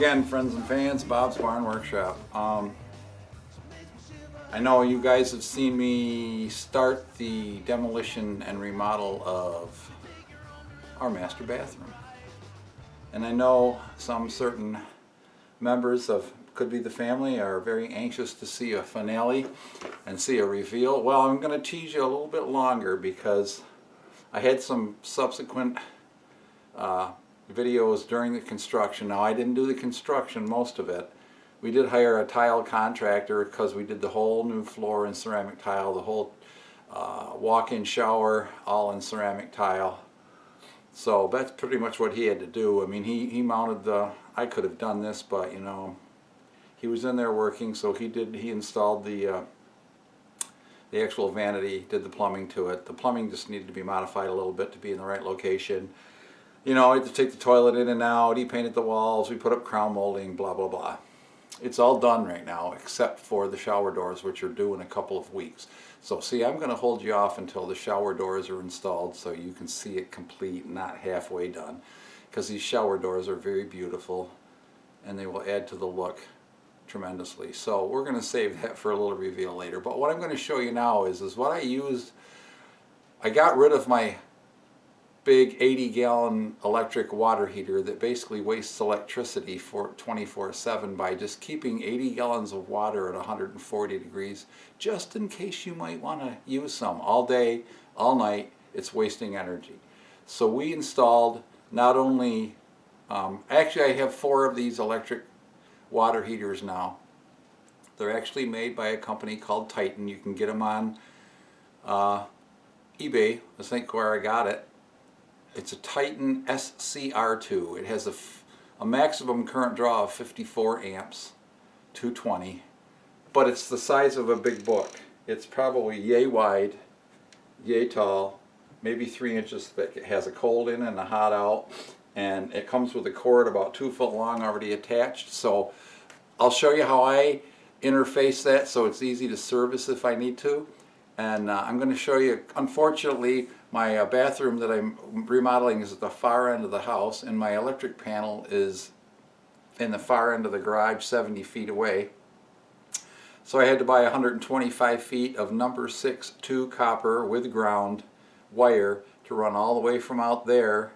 again, friends and fans, Bob's Barn Workshop. I know you guys have seen me start the demolition and remodel of our master bathroom. And I know some certain members of, could be the family, are very anxious to see a finale and see a reveal. Well, I'm going to tease you a little bit longer because I had some subsequent videos during the construction. Now, I didn't do the construction, most of it. We did hire a tile contractor because we did the whole new floor in ceramic tile, the whole walk-in shower all in ceramic tile. So that's pretty much what he had to do. I mean, he mounted the, I could have done this, but you know, he was in there working, so he installed the actual vanity, did the plumbing to it. The plumbing just needed to be modified a little bit to be in the right location. You know, I had to take the toilet in and out, he painted the walls, we put up crown molding, blah, blah, blah. It's all done right now, except for the shower doors, which are due in a couple of weeks. So see, I'm going to hold you off until the shower doors are installed so you can see it complete, not halfway done. Because these shower doors are very beautiful, and they will add to the look tremendously. So we're going to save that for a little reveal later. But what I'm going to show you now is what I used. I got rid of my big 80-gallon electric water heater that basically wastes electricity for 24/7 by just keeping 80 gallons of water at 140 degrees, just in case you might want to use some all day, all night. It's wasting energy. So we installed not only, actually I have 4 of these electric water heaters now. They're actually made by a company called Titan. You can get them on eBay. I think where I got it. It's a Titan SCR II. It has a maximum current draw of 54 amps, 220, but it's the size of a big book. It's probably yay wide, yay tall, maybe 3 inches thick. It has a cold in and a hot out, and it comes with a cord about 2 foot long already attached. So I'll show you how I interface that so it's easy to service if I need to. And I'm going to show you, unfortunately, my bathroom that I'm remodeling is at the far end of the house, and my electric panel is in the far end of the garage, 70 feet away. So I had to buy 125 feet of number 6 2 copper with ground wire to run all the way from out there,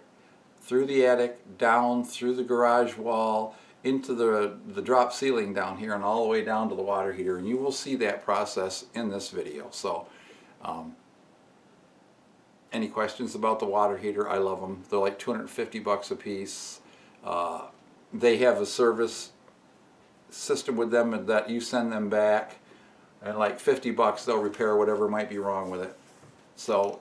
through the attic, down through the garage wall, into the drop ceiling down here, and all the way down to the water heater. And you will see that process in this video. So any questions about the water heater? I love them. They're like 250 bucks a piece. They have a service system with them that you send them back, and like 50 bucks they'll repair whatever might be wrong with it. So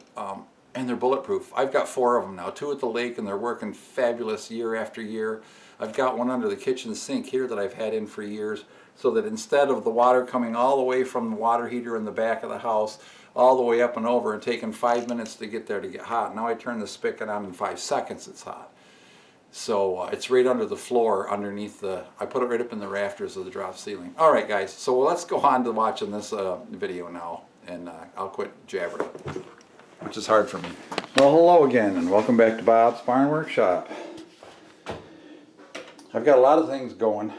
and they're bulletproof. I've got 4 of them now, 2 at the lake, and they're working fabulous year after year. I've got one under the kitchen sink here that I've had in for years, so that instead of the water coming all the way from the water heater in the back of the house all the way up and over and taking 5 minutes to get there to get hot, now I turn the spigot on in 5 seconds it's hot. So it's right under the floor, underneath I put it right up in the rafters of the drop ceiling. Alright guys, so let's go on to watching this video now, and I'll quit jabbering, which is hard for me. Well, hello again, and welcome back to Bob's Barn Workshop. I've got a lot of things going,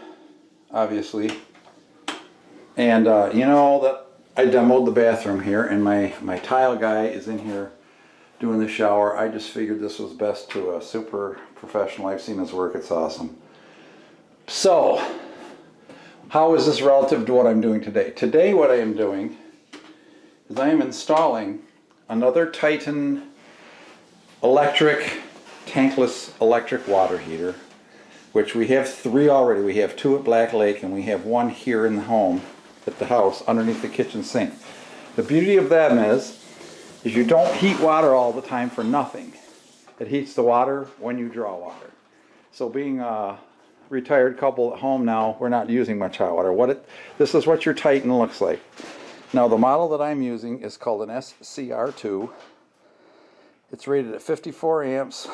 obviously, and you know that I demoed the bathroom here, and my tile guy is in here doing the shower. I just figured this was best to a super professional. I've seen his work, it's awesome. So, how is this relative to what I'm doing today? Today what I am doing is I am installing another Titan electric, tankless electric water heater, which we have 3 already. We have 2 at Black Lake, and we have 1 here in the home, at the house, underneath the kitchen sink. The beauty of them is you don't heat water all the time for nothing. It heats the water when you draw water. So being a retired couple at home now, we're not using much hot water. This is what your Titan looks like. Now the model that I'm using is called an SCR II. It's rated at 54 amps,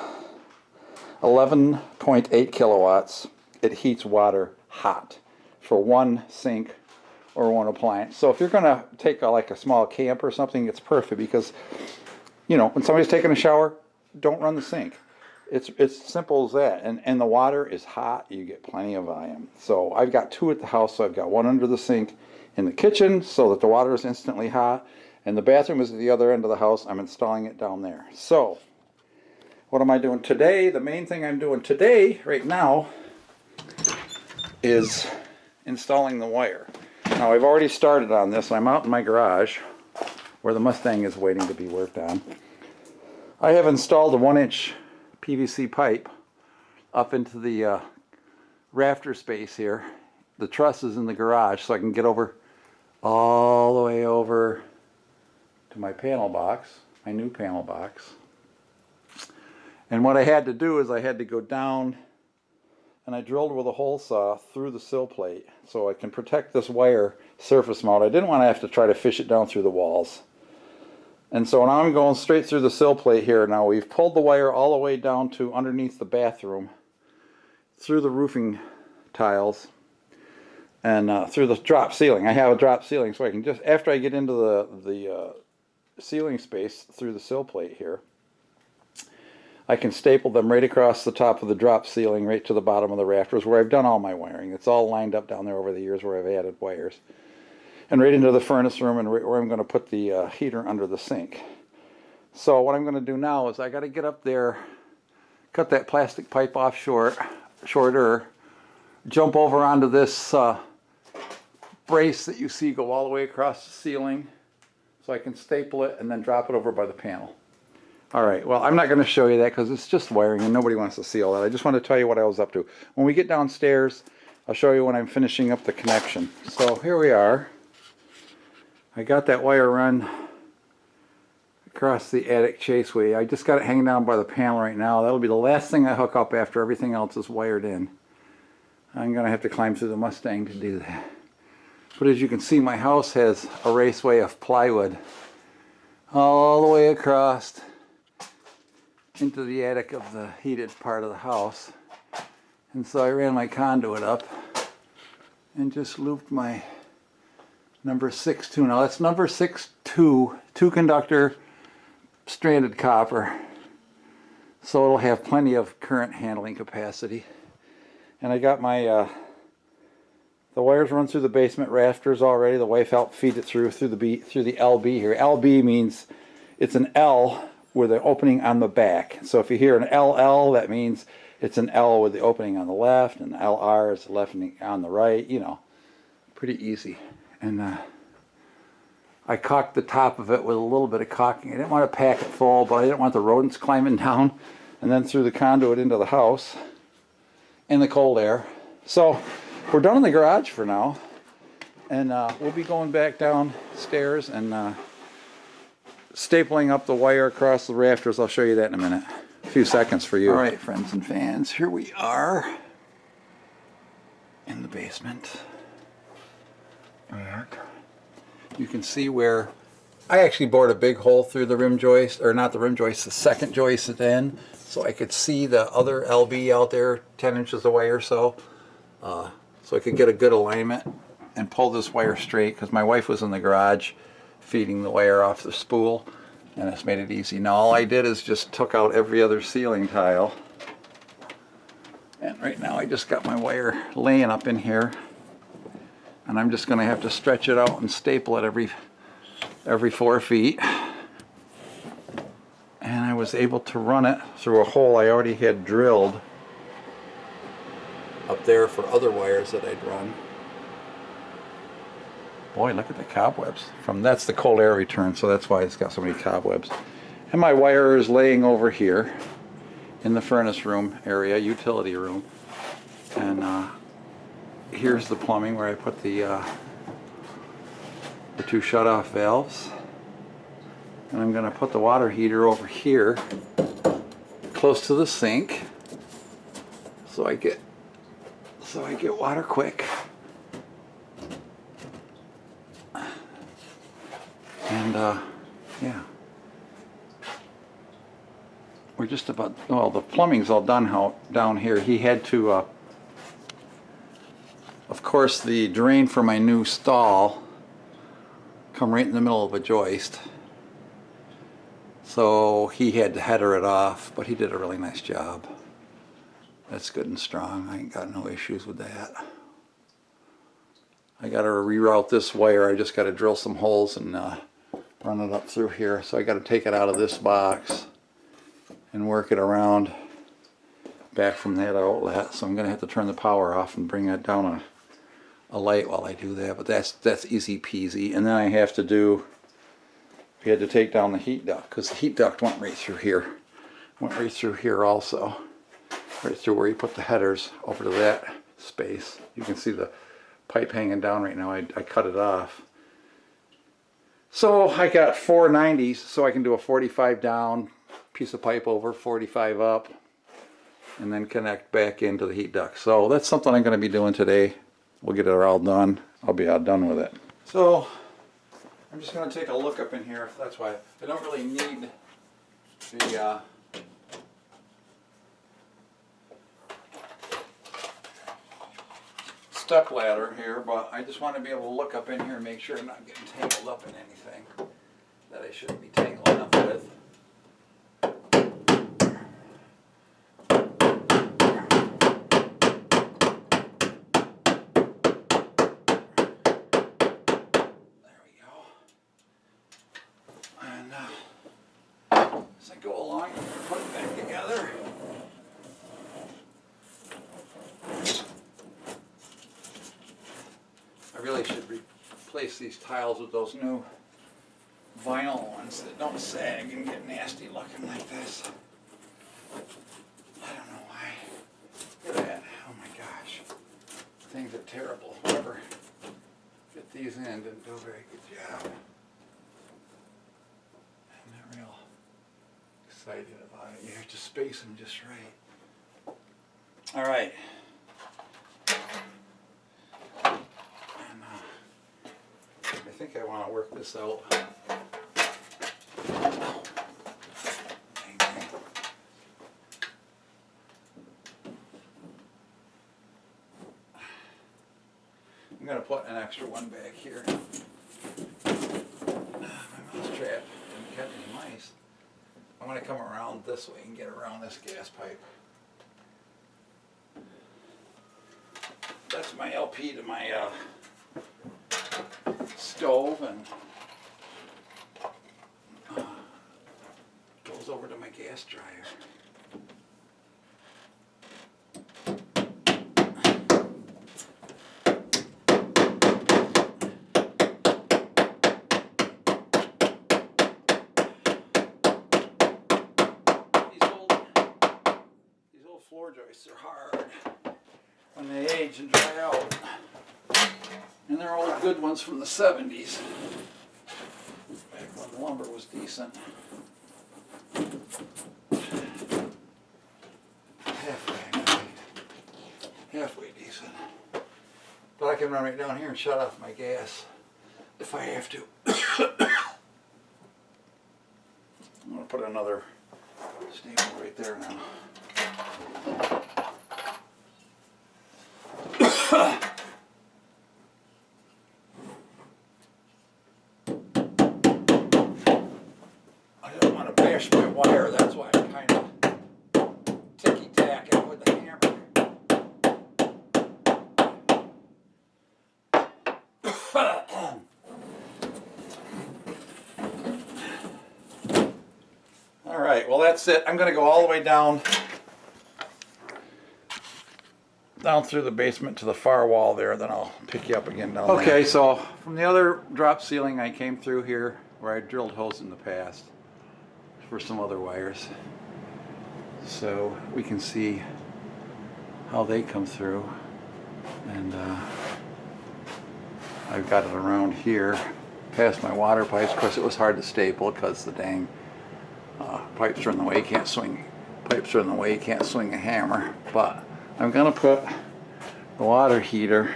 11.8 kilowatts. It heats water hot for 1 sink or 1 appliance. So if you're going to take like a small camp or something, it's perfect because, you know, when somebody's taking a shower, don't run the sink. It's simple as that. And the water is hot. You get plenty of volume. So I've got two at the house. So I've got one under the sink in the kitchen so that the water is instantly hot. And the bathroom is at the other end of the house. I'm installing it down there. So what am I doing today? The main thing I'm doing today, right now, is installing the wire. Now I've already started on this. I'm out in my garage where the Mustang is waiting to be worked on. I have installed a 1-inch PVC pipe up into the rafter space here. The truss is in the garage, so I can get over all the way over to my panel box, my new panel box. And what I had to do is I had to go down and I drilled with a hole saw through the sill plate so I can protect this wire surface mount. I didn't want to have to try to fish it down through the walls. And so now I'm going straight through the sill plate here. Now we've pulled the wire all the way down to underneath the bathroom, through the roofing tiles, and through the drop ceiling. I have a drop ceiling, so I can just, after I get into the ceiling space through the sill plate here, I can staple them right across the top of the drop ceiling right to the bottom of the rafters where I've done all my wiring. It's all lined up down there over the years where I've added wires. And right into the furnace room and right where I'm going to put the heater under the sink. So what I'm going to do now is I got to get up there, cut that plastic pipe off shorter, jump over onto this brace that you see go all the way across the ceiling so I can staple it and then drop it over by the panel. Alright, well I'm not going to show you that because it's just wiring and nobody wants to see all that. I just want to tell you what I was up to. When we get downstairs, I'll show you when I'm finishing up the connection. So here we are. I got that wire run across the attic chaseway. I just got it hanging down by the panel right now. That'll be the last thing I hook up after everything else is wired in. I'm going to have to climb through the Mustang to do that. But as you can see, my house has a raceway of plywood all the way across into the attic of the heated part of the house. And so I ran my conduit up and just looped my number 6-2. Now that's number 6-2, 2-conductor stranded copper. So it'll have plenty of current handling capacity. And I got my the wires run through the basement rafters already. The wife helped feed it through the LB here. LB means it's an L with an opening on the back. So if you hear an LL, that means it's an L with the opening on the left, and LR is the left on the right. You know, pretty easy. And I caulked the top of it with a little bit of caulking. I didn't want to pack it full, but I didn't want the rodents climbing down and then through the conduit into the house in the cold air. So we're done in the garage for now, and we'll be going back downstairs and stapling up the wire across the rafters. I'll show you that in a minute. A few seconds for you. All right, friends and fans, here we are in the basement. And you can see where I actually bored a big hole through the rim joist, or not the rim joist, the second joist at the end, so I could see the other LB out there 10 inches away or so. So I could get a good alignment and pull this wire straight, because my wife was in the garage feeding the wire off the spool, and it's made it easy. Now all I did is just took out every other ceiling tile, and right now I just got my wire laying up in here, and I'm just going to have to stretch it out and staple it every 4 feet. And I was able to run it through a hole I already had drilled up there for other wires that I'd run. Boy, look at the cobwebs. That's the cold air return, so that's why it's got so many cobwebs. And my wire is laying over here in the furnace room area, utility room. And here's the plumbing where I put the 2 shutoff valves. And I'm going to put the water heater over here, close to the sink, so I get water quick. And yeah, we're just about, well, the plumbing's all done down here. He had to, of course, the drain for my new stall come right in the middle of a joist. So he had to header it off, but he did a really nice job. That's good and strong. I ain't got no issues with that. I got to reroute this wire. I just got to drill some holes and run it up through here. So I got to take it out of this box and work it around back from that outlet. So I'm going to have to turn the power off and bring that down a light while I do that. But that's easy peasy. And then I have to do, we had to take down the heat duct because the heat duct went right through here. Went right through here also. Right through where you put the headers over to that space. You can see the pipe hanging down right now. I cut it off. So I got 490s, so I can do a 45 down, piece of pipe over, 45 up, and then connect back into the heat duct. So that's something I'm going to be doing today. We'll get it all done. I'll be all done with it. So I'm just going to take a look up in here. That's why I don't really need the step ladder here, but I just want to be able to look up in here and make sure I'm not getting tangled up in anything that I shouldn't be tangling up with. There we go. And as I go along, put it back together. I really should replace these tiles with those new vinyl ones that don't sag and get nasty looking like this. I don't know why. Look at that. Oh my gosh. Things are terrible. Whoever get these in didn't do a very good job. I'm not real excited about it. You have to space them just right. All right. I think I want to work this out. I'm going to put an extra one back here. My mouse trap didn't catch any mice. I'm going to come around this way and get around this gas pipe. That's my LP to my stove, and goes over to my gas dryer. These old floor joists are hard when they age and dry out. And they're all good ones from the 70s, back when the lumber was decent. Halfway decent. But I can run right down here and shut off my gas if I have to. I'm going to put another staple right there now. My wire, that's why I'm kind of ticky-tacking with the hammer. Alright, well that's it. I'm going to go all the way down through the basement to the far wall there, then I'll pick you up again down there. Okay, so from the other drop ceiling I came through here where I drilled holes in the past for some other wires, so we can see how they come through, and I've got it around here past my water pipes. Of course it was hard to staple because the dang pipes are in the way. Can't swing pipes are in the way, you can't swing a hammer. But I'm gonna put the water heater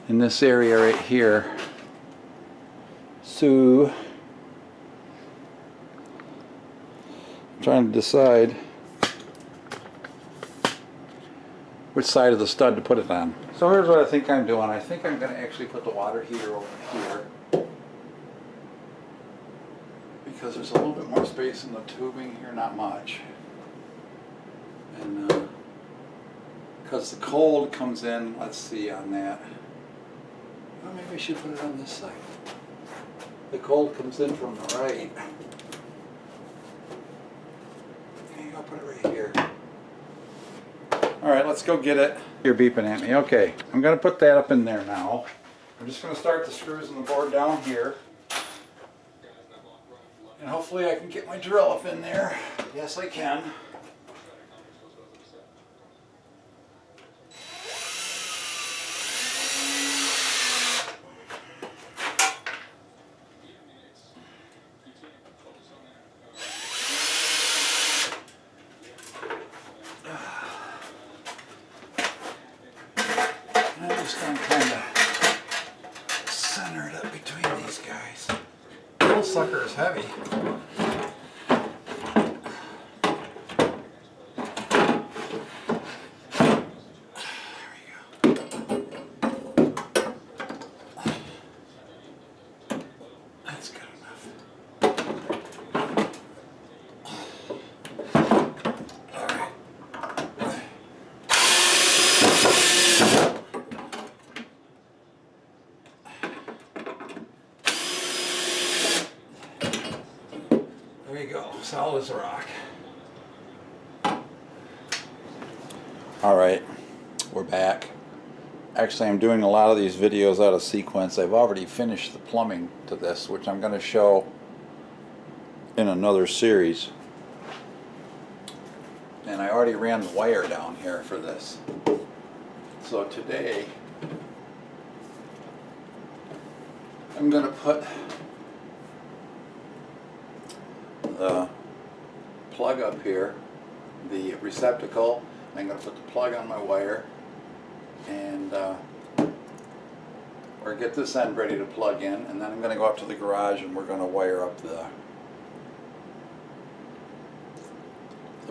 in this area right here, so trying to decide which side of the stud to put it on. So here's what I think I'm doing. I think I'm going to actually put the water heater over here, because there's a little bit more space in the tubing here, not much. And because the cold comes in, let's see on that. Well, maybe I should put it on this side. The cold comes in from the right. Okay, I'll put it right here. All right, let's go get it. You're beeping at me. Okay, I'm going to put that up in there now. I'm just going to start the screws in the board down here. And hopefully I can get my drill up in there. Yes, I can. I'm just going to kind of center it up between these guys. The little sucker is heavy. There you go, solid as a rock. Alright, we're back. Actually, I'm doing a lot of these videos out of sequence. I've already finished the plumbing to this, which I'm going to show in another series. And I already ran the wire down here for this. So today, I'm going to put the plug up here, the receptacle. I'm going to put the plug on my wire, and or get this end ready to plug in, and then I'm going to go up to the garage and we're going to wire up the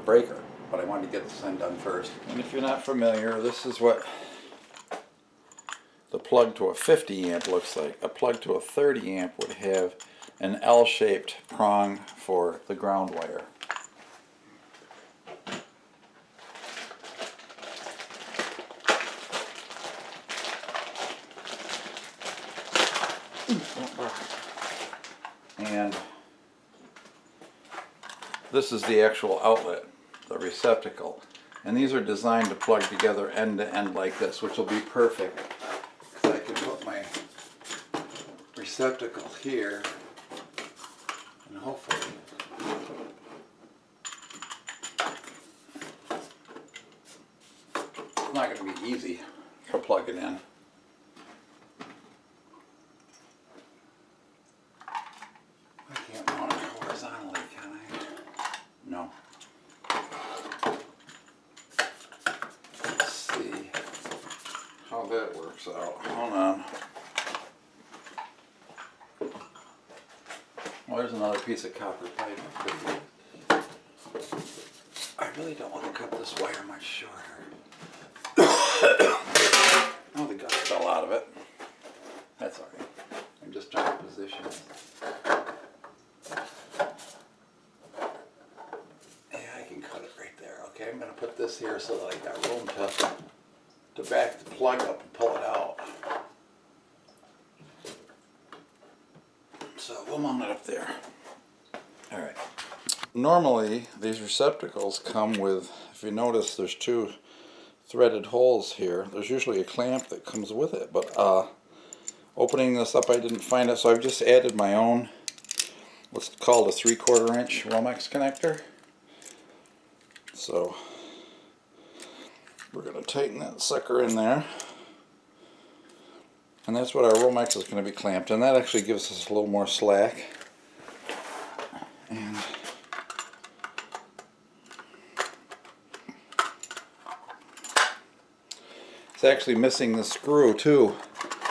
breaker. But I wanted to get this end done first. And if you're not familiar, this is what the plug to a 50 amp looks like. A plug to a 30 amp would have an L-shaped prong for the ground wire. And this is the actual outlet, the receptacle. And these are designed to plug together end to end like this, which will be perfect because I can put my receptacle here and hopefully it's not going to be easy to plug it in. I can't mount it horizontally, can I? No. Let's see how that works out. Hold on. Well, there's another piece of copper pipe. I really don't want to cut this wire much shorter. Oh, the gut fell out of it. That's all right. I'm just trying to position it. Yeah, I can cut it right there. Okay, I'm going to put this here so that I got room to back the plug up and pull it out. So we'll mount it up there. Alright. Normally these receptacles come with, if you notice, there's two threaded holes here. There's usually a clamp that comes with it, but opening this up I didn't find it, so I've just added my own, what's called a 3/4 inch Romex connector. So we're going to tighten that sucker in there. And that's what our Romex is going to be clamped, and that actually gives us a little more slack. And it's actually missing the screw too.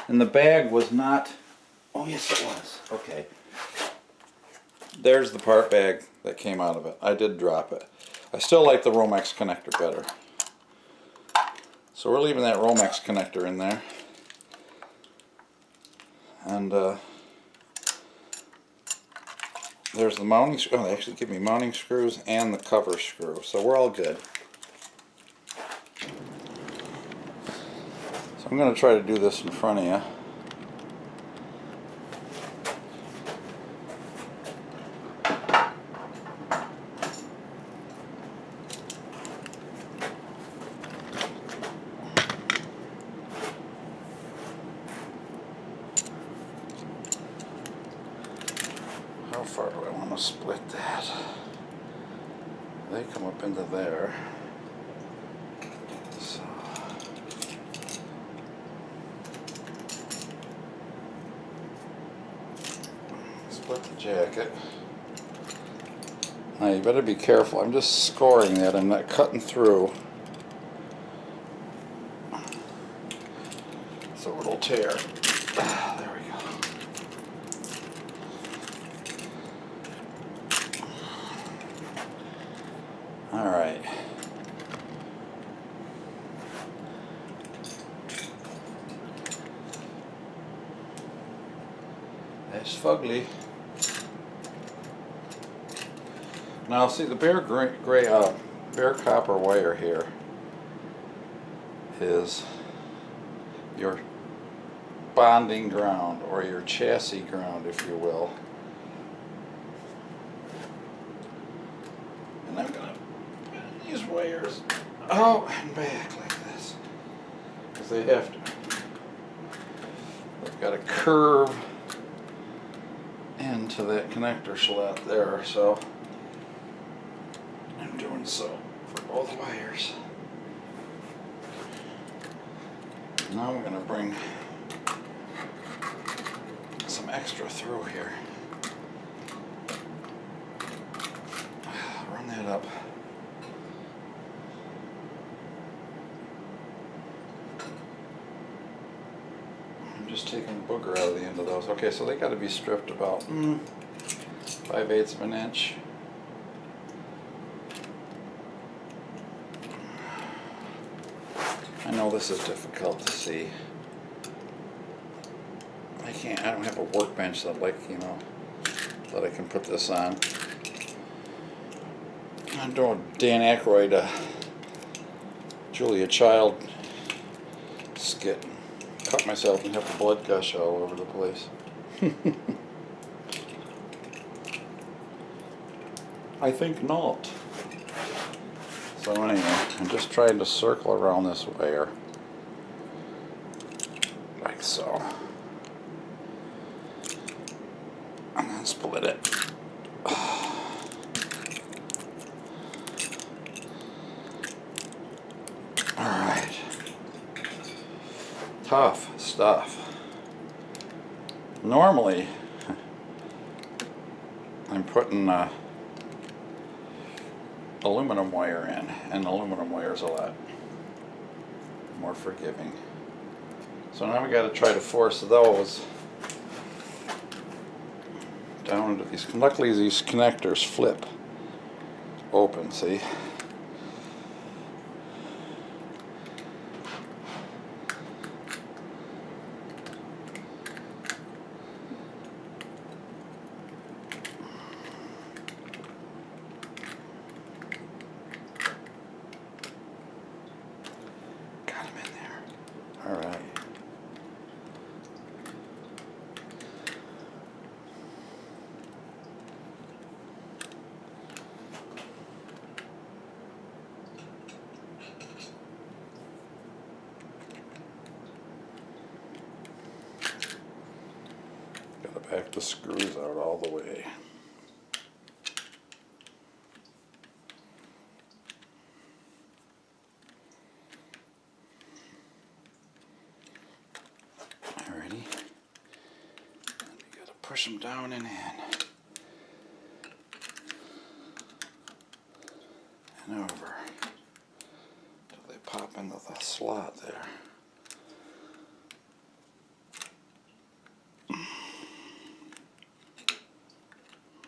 And the bag was not, oh yes it was, okay. There's the part bag that came out of it. I did drop it. I still like the Romex connector better. So we're leaving that Romex connector in there. And there's the mounting screw. Oh, they actually give me mounting screws and the cover screw, so we're all good. So I'm going to try to do this in front of you. How far do I want to split that? They come up into there. So split the jacket. Now you better be careful. I'm just scoring that. I'm not cutting through. So it'll tear. There we go. All right. That's fugly. Now see the bare copper wire here is your bonding ground, or your chassis ground, if you will. And I'm gonna put these wires out and back like this, because they have to. They've got a curve into that connector slot there, so I'm doing so for both wires. Now we're going to bring some extra through here. Run that up. I'm just taking the booger out of the end of those. Okay, so they got to be stripped about 5/8 of an inch. I know this is difficult to see. I don't have a workbench that that I can put this on. I'm doing Dan Aykroyd, Julia Child skit. Cut myself and have the blood gush all over the place. I think not. So anyway, I'm just trying to circle around this wire, like so, and then split it. Alright. Tough stuff. Normally, I'm putting aluminum wire in, and aluminum wire is a lot more forgiving. So now we got to try to force those down into these. Luckily these connectors flip open, see? Alright. Gotta back the screws out all the way. Push them down and in. And over. Till they pop into the slot there.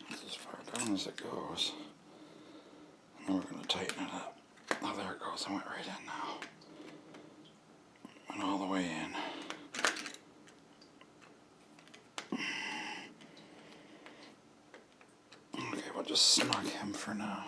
That's as far down as it goes. And then we're going to tighten it up. Oh, there it goes. I went right in now. Went all the way in. I'll just snug him for now.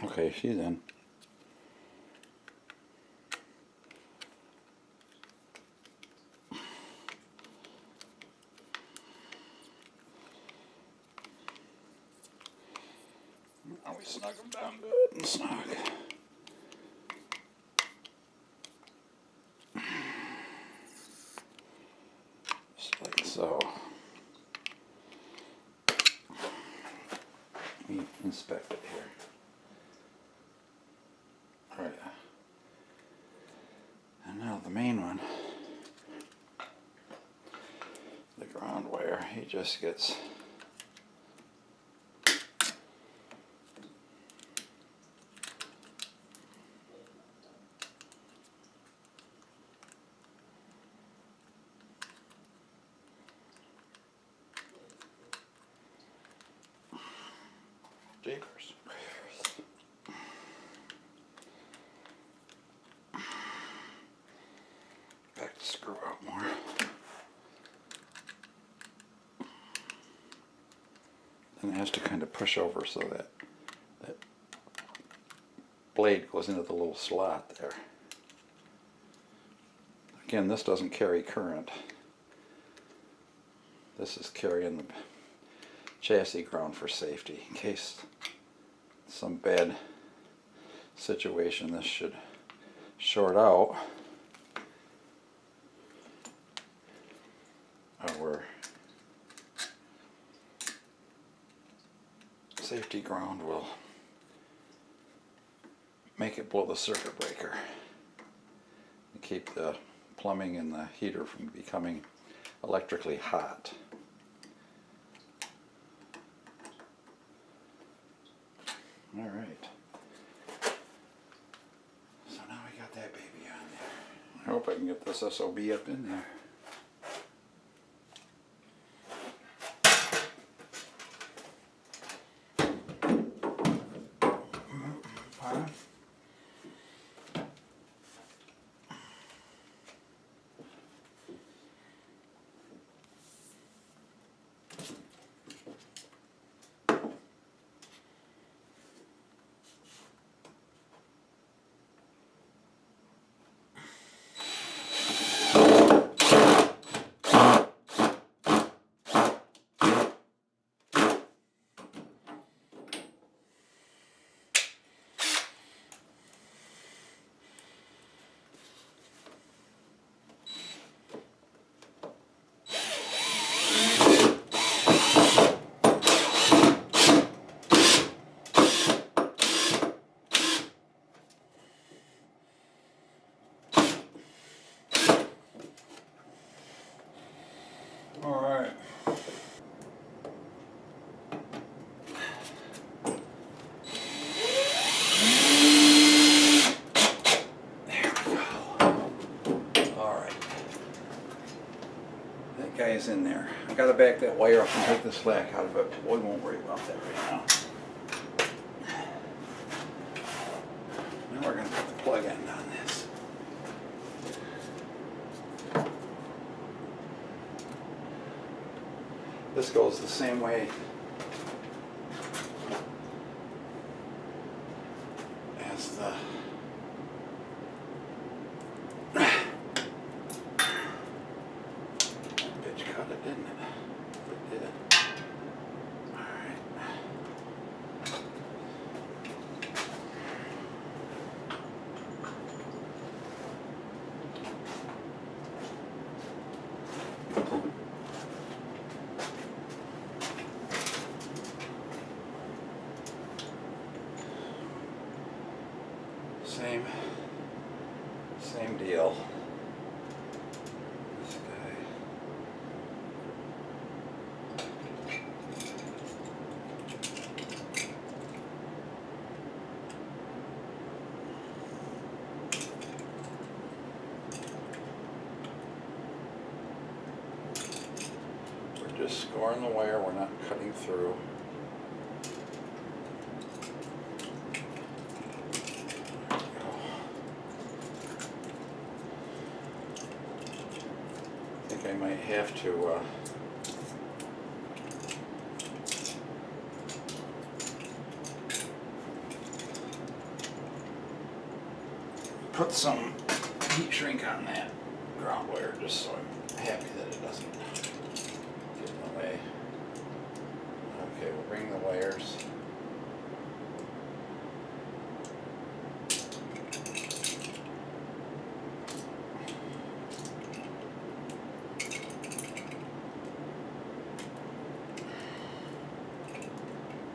Okay, she's in. Now we snug them down good and snug. Just like so. Let me inspect it here. Alright. And now the main one. The ground wire, he just gets Jeepers. Back to screw out more. Then it has to kind of push over so that that blade goes into the little slot there. Again, this doesn't carry current. This is carrying the chassis ground for safety in case some bad situation this should short out, our safety ground will make it blow the circuit breaker and keep the plumbing and the heater from becoming electrically hot. All right. So now we got that baby on there. I hope I can get this SOB up in there. Pardon? All right. There we go. All right. That guy's in there. I gotta back that wire up and take the slack out of it, but we won't worry about that right now. Now we're gonna put the plug end on this. This goes the same way as the bitch cut it, didn't it? It did. Alright. Same deal. This guy. We're just scoring the wire, we're not cutting through. I might have to put some heat shrink on that ground wire just so I'm happy that it doesn't get in the way. Okay, we'll bring the wires.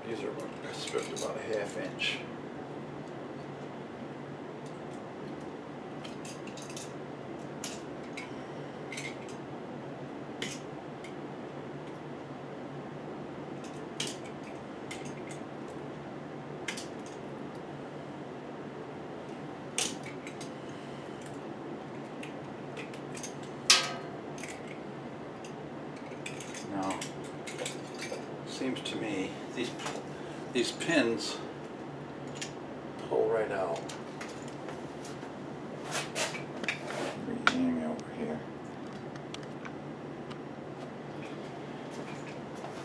These are stripped about a ½ inch. Now, seems to me these pins pull right out. Hang over here.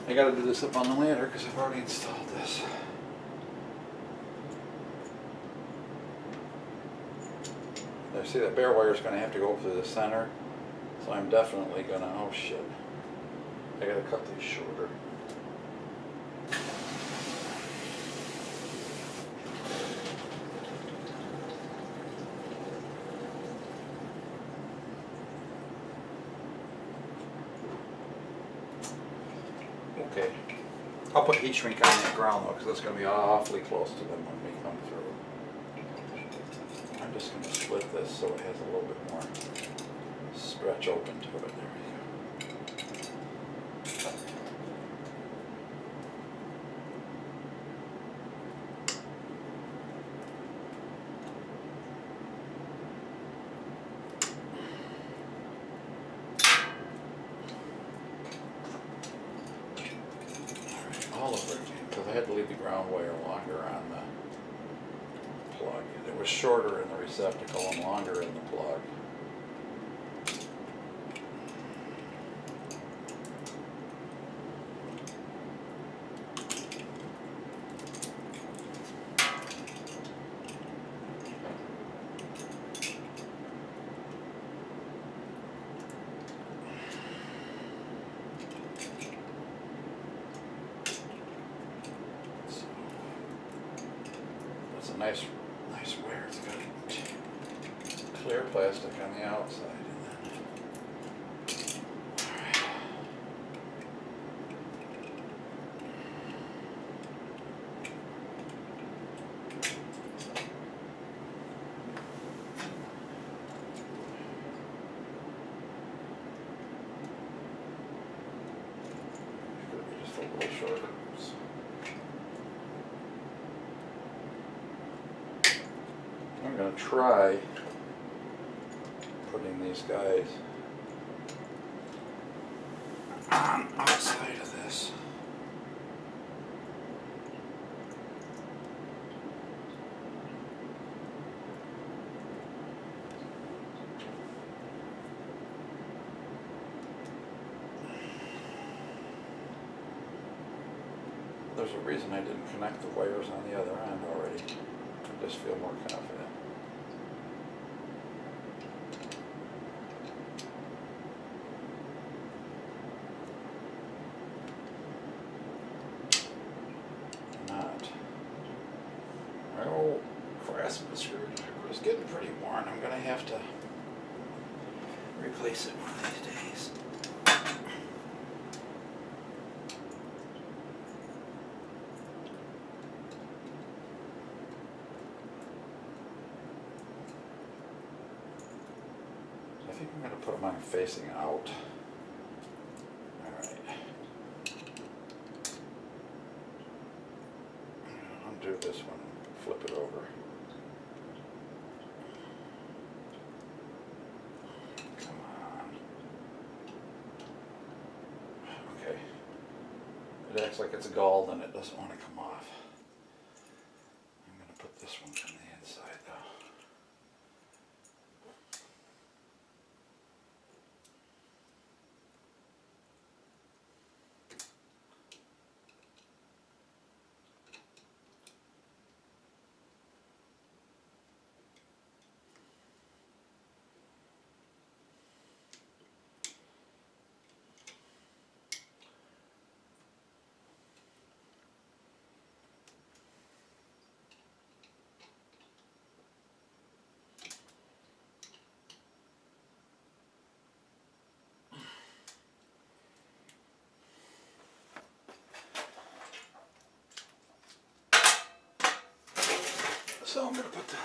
I got to do this up on the ladder because I've already installed this. I see that bare wire is going to have to go through the center, so I'm definitely going to, oh shit, I got to cut these shorter. Okay, I'll put heat shrink on that ground though, because that's going to be awfully close to them when we come through. I'm just going to split this so it has a little bit more stretch open to it. There we go. All over again, because I had to leave the ground wire longer on the plug. It was shorter in the receptacle and longer in the plug. It's a nice wire. It's got clear plastic on the outside. Just a little shorter. I'm going to try putting these guys on outside of this. There's a reason I didn't connect the wires on the other end already. I just feel more confident. My old Craftsman screwdriver is getting pretty worn. I'm going to have to replace it one of these days. I think I'm going to put mine facing out. Alright. Undo this one, flip it over. Come on. Okay. It acts like it's galled and it doesn't want to come off. I'm going to put this one from the inside though. So I'm going to put the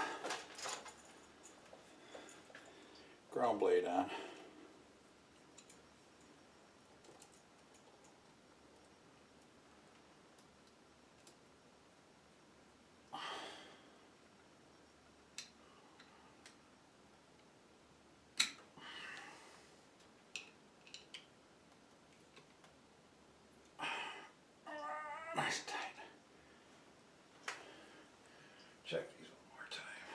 ground blade on. Nice and tight. Check these one more time.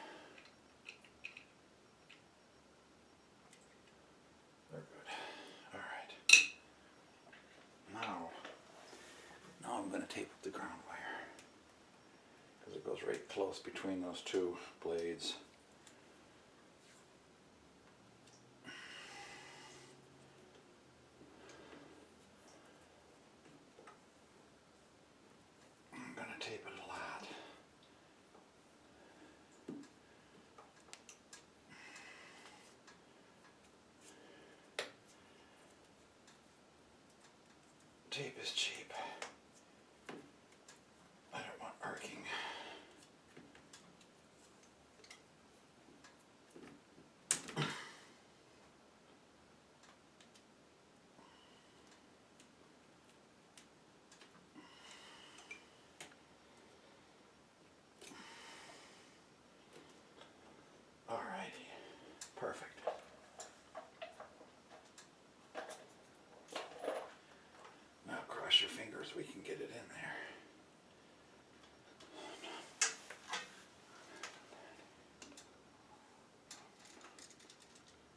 They're good. Alright. Now I'm going to tape up the ground wire. Because it goes right close between those two blades. I'm going to tape it a lot. Tape is cheap. I don't want arcing. Alrighty, perfect. Now cross your fingers, we can get it in there.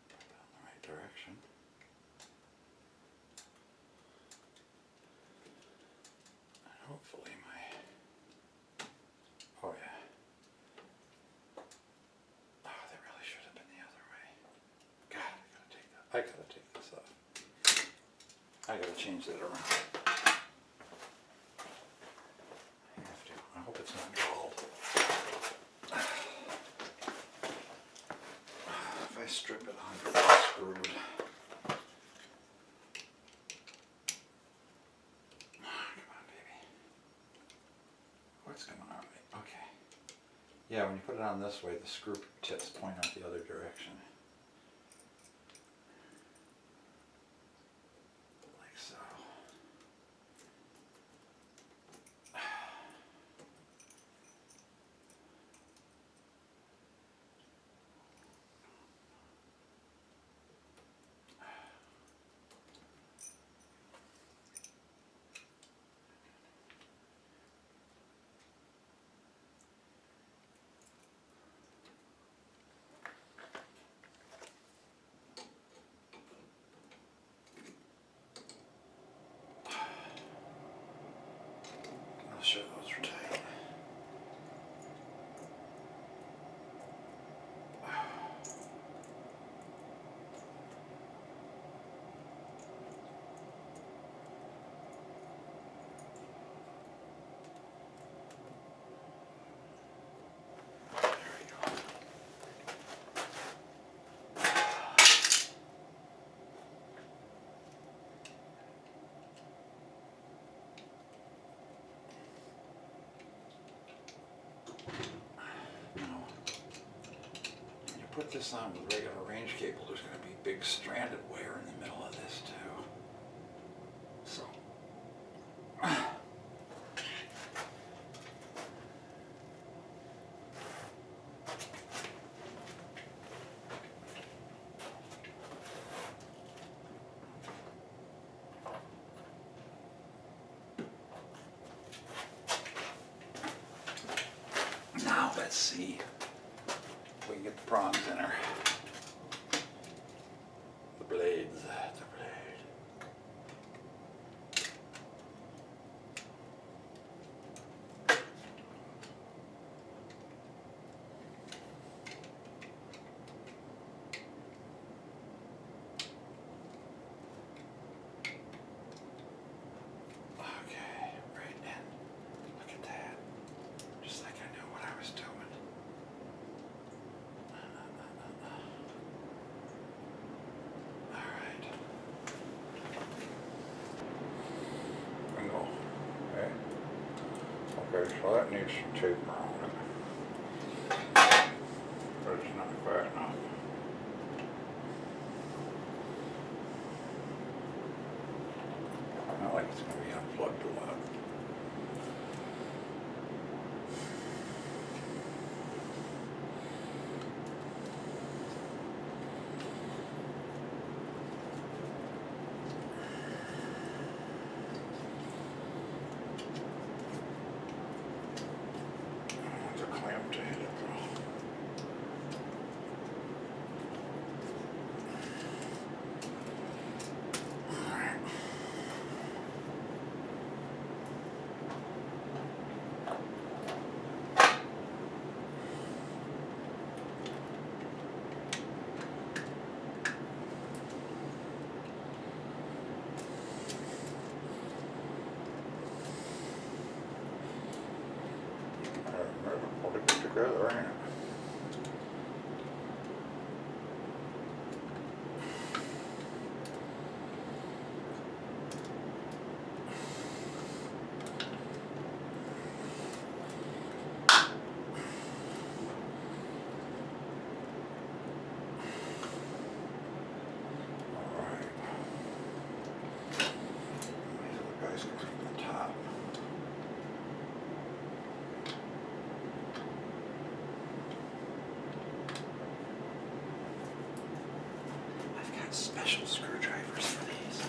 Down the right direction. And hopefully oh yeah. Oh, that really should have been the other way. God, I gotta take this off. I gotta change that around. I have to. I hope it's not galled. If I strip it on, it's screwed. Come on, baby. What's going on? Okay. Yeah, when you put it on this way, the screw tips point out the other direction. Like so. put this on with regular range cable, there's going to be big stranded wire in the middle of this too. So. Now let's see if we can get the prongs in her. The blades, the blade. Okay, right in. Look at that. Just like I knew what I was doing. Alright. Bingo. Okay. Okay, so that needs some tape around it. But it's not fat enough. Not like it's going to be unplugged a lot. It's a clamp to hit it though. Alright. Put it together, ain't it? Alright. These other guys come from the top. I've got special screwdrivers for these.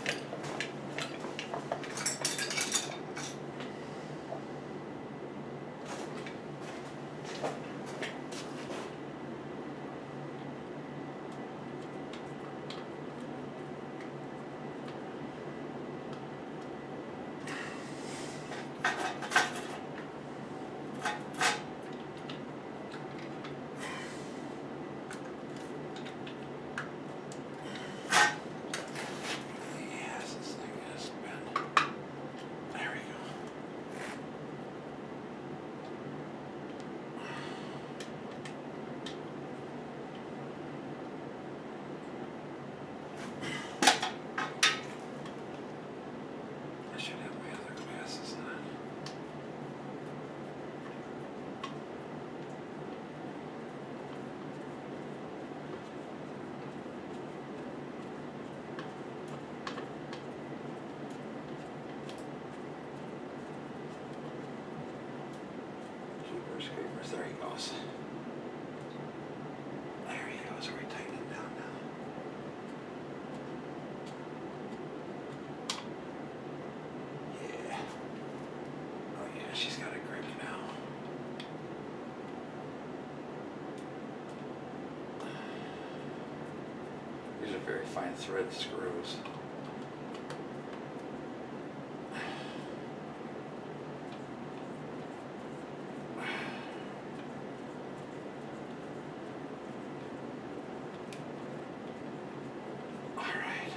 Yes, this thing has been. There we go. I should have my other glasses on. Keepers, keepers, there he goes. There he goes, we're tightening down now. Yeah. Oh yeah, she's got a grip now. These are very fine thread screws. Alright.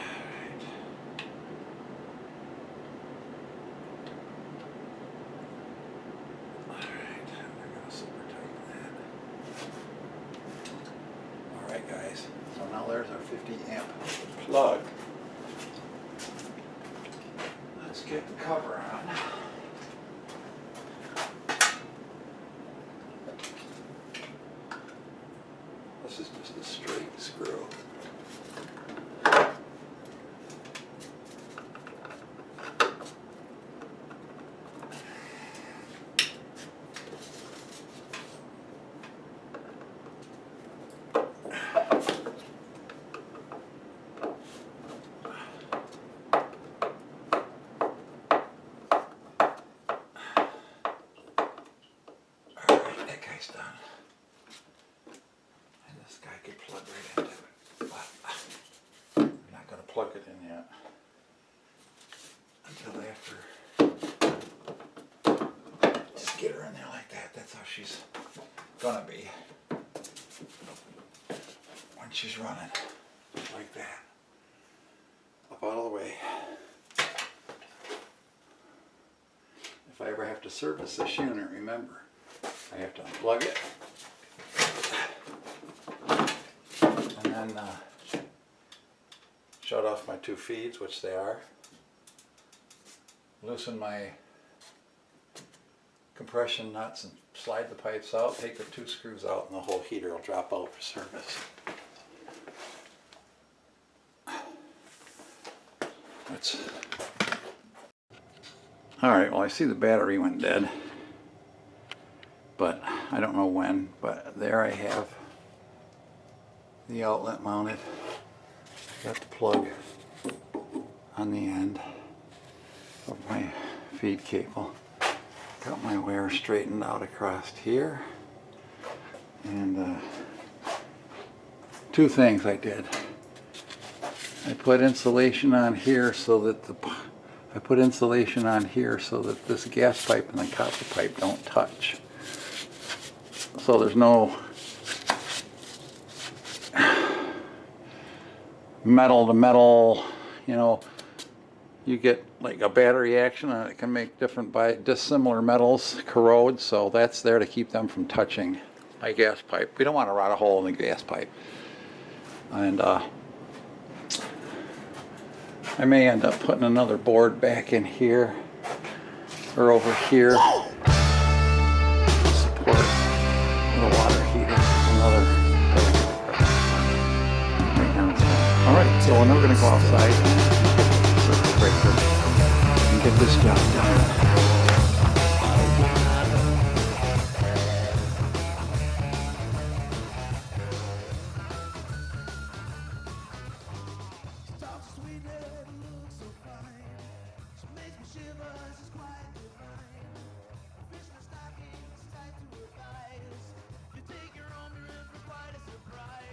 Alright. get the cover on. This is just a straight screw. Done. And this guy could plug right into it, but I'm not going to plug it in yet until after. Just get her in there like that. That's how she's going to be when she's running like that, up out of the way. If I ever have to service this unit, remember, I have to unplug it and then shut off my two feeds, which they are, loosen my compression nuts and slide the pipes out, take the two screws out, and the whole heater will drop out for service. Alright, well I see the battery went dead, but I don't know when, but there I have the outlet mounted. Got the plug on the end of my feed cable. Got my wire straightened out across here. And two things I did. I put insulation on here so that this gas pipe and the copper pipe don't touch. So there's no metal to metal, you know, you get like a battery action and it can make dissimilar metals corrode, so that's there to keep them from touching my gas pipe. We don't want to rot a hole in the gas pipe. And I may end up putting another board back in here or over here to support the water heater. Alright, so we're now going to go outside and circuit breaker and get this job done.